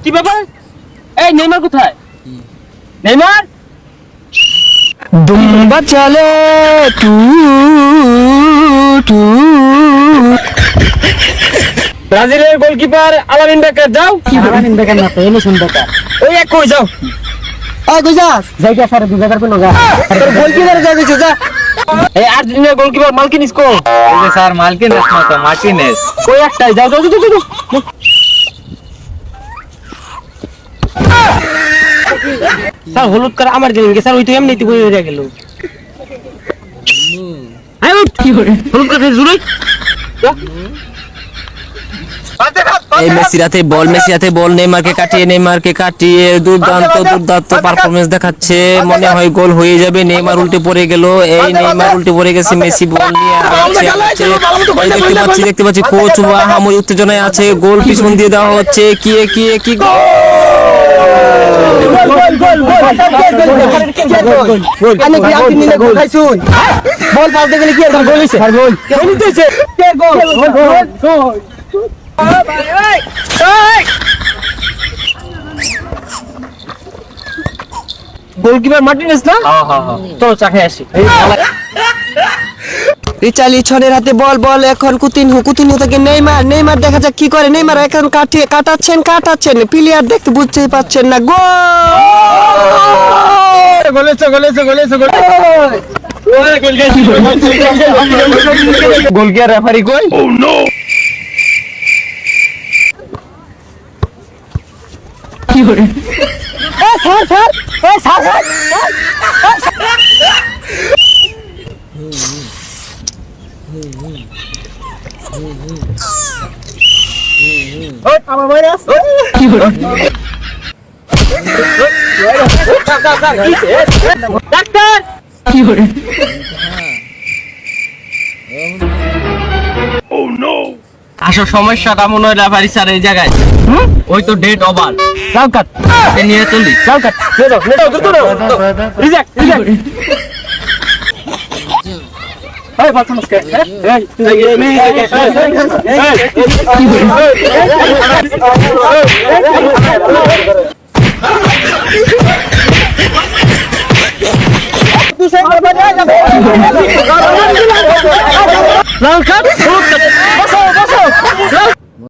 কি ব্যাপার? এই নেইমার কোথায়? নেইমার দুম্বা চলে তু তু। ব্রাজিলের গোলকিপার আলামিন বেকার, যাও। আলামিন বেকার না তো, এলিসন বেকার। ওই এক কই যাও। কই যাস? যাইটা সারা 2000 কোন গা। তোর গোলকিপার যা কইছে যা। এই আর্জেন্টিনার গোলকিপার মার্কিনিস কো? এই যে স্যার মার্কিনেস না তো মার্টিনেস। কই একটাই, যাও যাও যাও যাও। স্যার হলুদ কার আমার দিন গে স্যার, ওই তো এমনিতে বই হয়ে গেল। আই উঠ কি করে? হলুদ কার জুড়ই। এই মেসি হাতে বল নেইমারকে কাটিয়ে দুর্দান্ত পারফরমেন্স দেখাচ্ছে। মনে হয় গোল হয়ে যাবে। নেইমার উল্টে পড়ে গেল। এই নেইমার উল্টে পড়ে গেছে। মেসি বল নিয়ে দেখতে পাচ্ছি কোচ আহামরি উত্তেজনায় আছে। গোল পিছন দিয়ে দেওয়া হচ্ছে। কি গোল! বল পাল্টে গেলে কি আর গোল হইছে? গোল হইছে। কে গোল? গোল। গোলকিপার মার্টিনেস না? তো চাকে আসি। রিচার্লিসনের হাতে বল এখন কুতিনহো থেকে নেইমার দেখা যাক কি করে। নেইমার এখন কাটাচ্ছেন প্লেয়ার দেখতে বুঝতেই পাচ্ছেন না। গোল কি রেফারি কই? ও নো! কি করে? আমার ভাইরাস কি হলো? ডাক্তার কি হলো? ও নো! আসল সমস্যাটা মনে হয় রেফারি স্যার এই জায়গায়। ওই তো ডেট ওভার। যাও কাট। এ নিয়ে চলি। যাও কাট। নে দাও দ্রুত দাও। রিজেক্ট। এই পারফরম্যান্স কে? লাল কার্ড